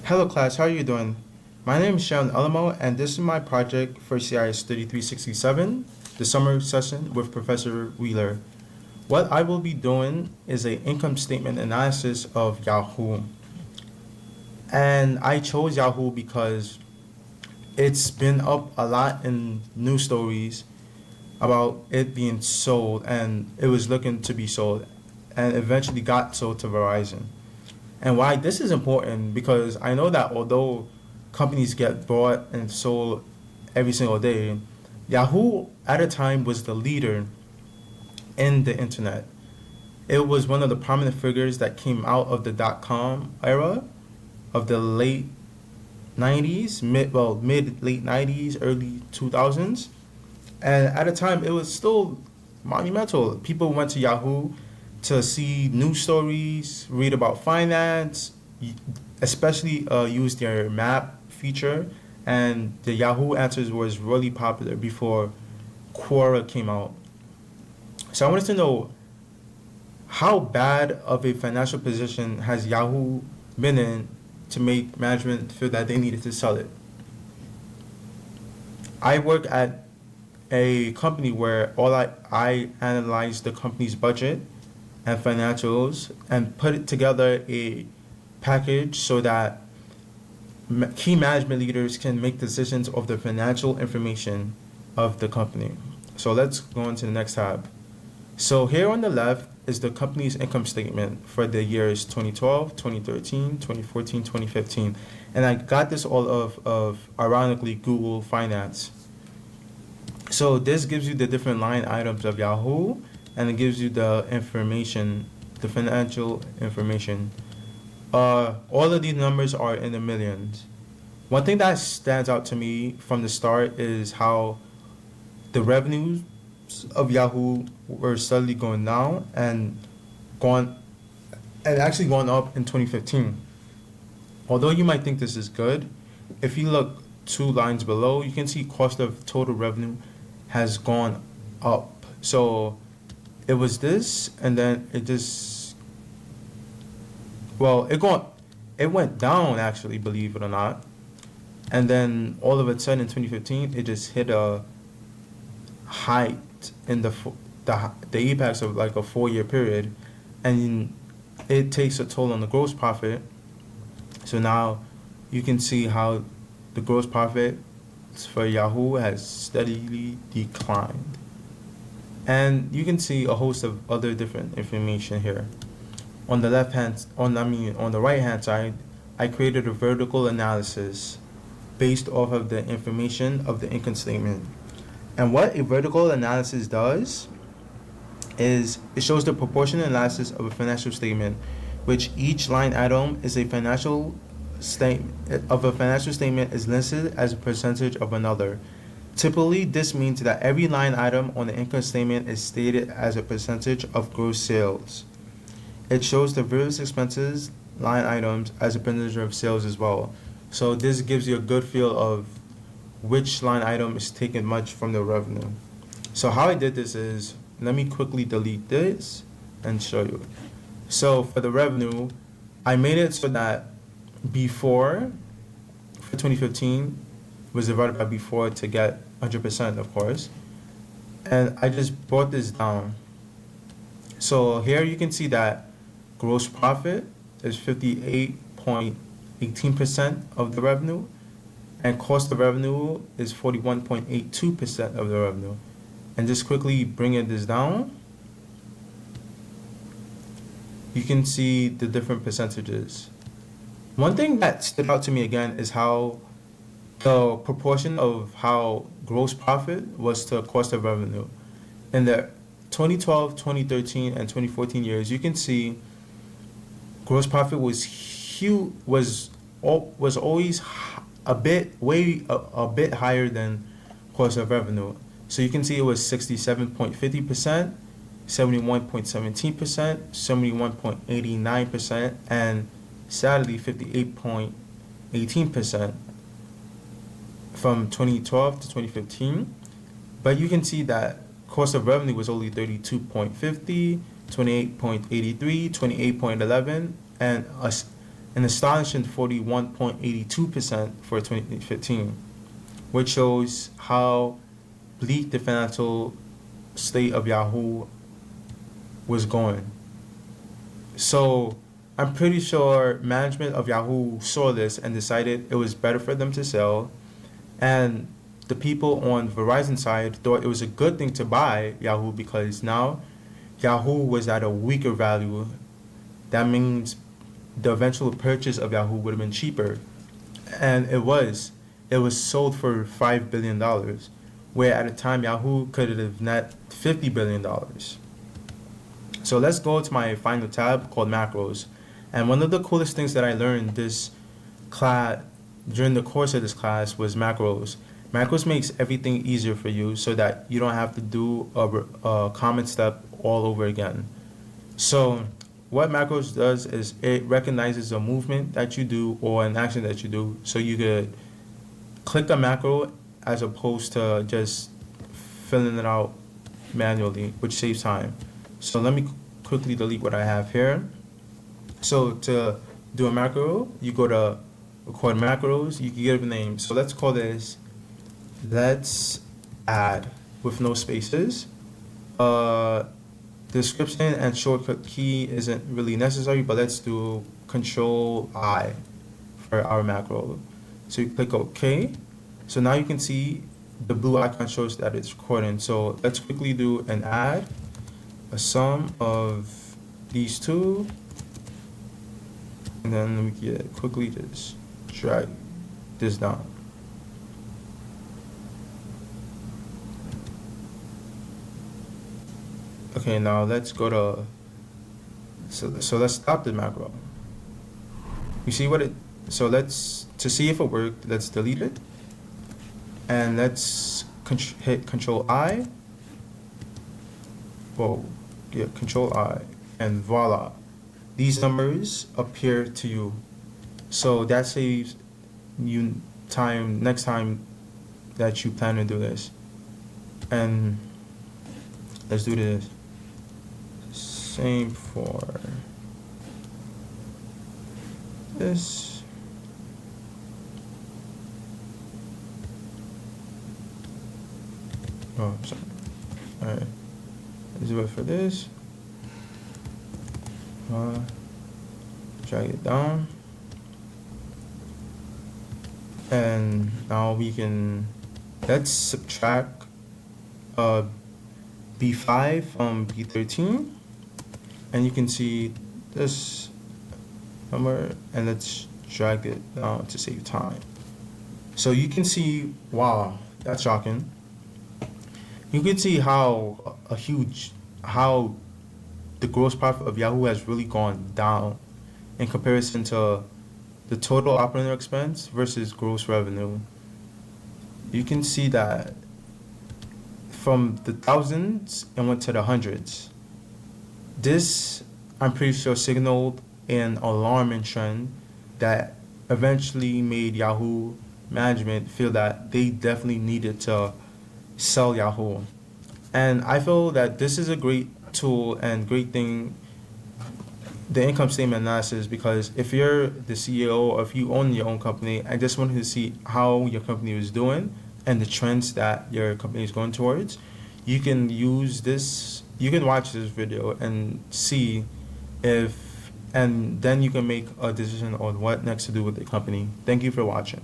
Hello class, how are you doing? My name is Sharon Alamo and this is my project for CIS 3367, the summer session with Professor Wheeler. What I will be doing is an income statement analysis of Yahoo. And I chose Yahoo because it's been up a lot in news stories about it being sold, and it was looking to be sold and eventually got sold to Verizon. And why this is important, because I know that although companies get bought and sold every single day, Yahoo at a time was the leader in the internet. It was one of the prominent figures that came out of the dot-com era of the late 90s, mid late 90s, early 2000s. And at a time it was still monumental. People went to Yahoo to see news stories, read about finance, especially use their map feature. And the Yahoo Answers was really popular before Quora came out. So I wanted to know, how bad of a financial position has Yahoo been in to make management feel that they needed to sell it? I work at a company where I analyze the company's budget and financials and put it together a package so that key management leaders can make decisions of the financial information of the company. So let's go on to the next tab. So here on the left is the company's income statement for the years 2012, 2013, 2014, 2015. And I got this all of ironically, Google Finance. So this gives you the different line items of Yahoo, and it gives you the information, the financial information. All of these numbers are in the millions. One thing that stands out to me from the start is how the revenues of Yahoo were steadily going down and actually going up in 2015. Although you might think this is good, if you look 2 lines below, you can see cost of total revenue has gone up. So it was this, and then it just, it went down actually, believe it or not. And then all of a sudden in 2015, it just hit a height in the apex of like a 4-year period, and it takes a toll on the gross profit. So now you can see how the gross profit for Yahoo has steadily declined. And you can see a host of other different information here. On the on the right hand side, I created a vertical analysis based off of the information of the income statement. And what a vertical analysis does is it shows the proportional analysis of a financial statement, which each line item is a financial statement is listed as a percentage of another. Typically, this means that every line item on the income statement is stated as a percentage of gross sales. It shows the various expenses line items as a percentage of sales as well. So this gives you a good feel of which line item is taking much from the revenue. So how I did this is, let me quickly delete this and show you. So for the revenue, I made it so that before, for 2015, was divided by before to get 100%, of course. And I just brought this down. So here you can see that gross profit is 58.18% of the revenue, and cost of revenue is 41.82% of the revenue. And just quickly bringing this down, you can see the different percentages. One thing that stood out to me again is how the proportion of how gross profit was to cost of revenue. In the 2012, 2013, and 2014 years, you can see gross profit was huge, was always a bit higher than cost of revenue. So you can see it was 67.50%, 71.17%, 71.89%, and sadly 58.18% from 2012 to 2015. But you can see that cost of revenue was only 32.50, 28.83, 28.11, and an astonishing 41.82% for 2015, which shows how bleak the financial state of Yahoo was going. So I'm pretty sure management of Yahoo saw this and decided it was better for them to sell. And the people on Verizon side thought it was a good thing to buy Yahoo because now Yahoo was at a weaker value. That means the eventual purchase of Yahoo would have been cheaper. And it was. It was sold for $5 billion, where at the time Yahoo could have net $50 billion. So let's go to my final tab called macros. And one of the coolest things that I learned this class during the course of this class was macros. Macros makes everything easier for you so that you don't have to do a common step all over again. So what macros does is it recognizes a movement that you do or an action that you do, so you could click a macro as opposed to just filling it out manually, which saves time. So let me quickly delete what I have here. So to do a macro, you go to record macros, you can give a name. So let's call this let's add with no spaces. Description and shortcut key isn't really necessary, but let's do Control I for our macro. So you click OK. So now you can see the blue icon shows that it's recording. So let's quickly do an add, a sum of these two, and then we can quickly just drag this down. Okay, now let's go to, so let's stop the macro. You see what it, so to see if it worked, let's delete it. And let's hit Control I. Whoa, yeah, Control I. And voila. These numbers appear to you. So that saves you time next time that you plan to do this. And let's do this. Same for this. Oh, sorry. Alright. Let's do it for this. Drag it down. And now we can, let's subtract B5 from B13. And you can see this number, and let's drag it down to save time. So you can see, wow, that's shocking. You can see how how the gross profit of Yahoo has really gone down in comparison to the total operating expense versus gross revenue. You can see that from the thousands and went to the hundreds. This, I'm pretty sure, signaled an alarming trend that eventually made Yahoo management feel that they definitely needed to sell Yahoo. And I feel that this is a great tool and great thing, the income statement analysis, because if you're the CEO or if you own your own company, I just wanted to see how your company is doing and the trends that your company is going towards. You can use this, you can watch this video and see if, and then you can make a decision on what next to do with the company. Thank you for watching.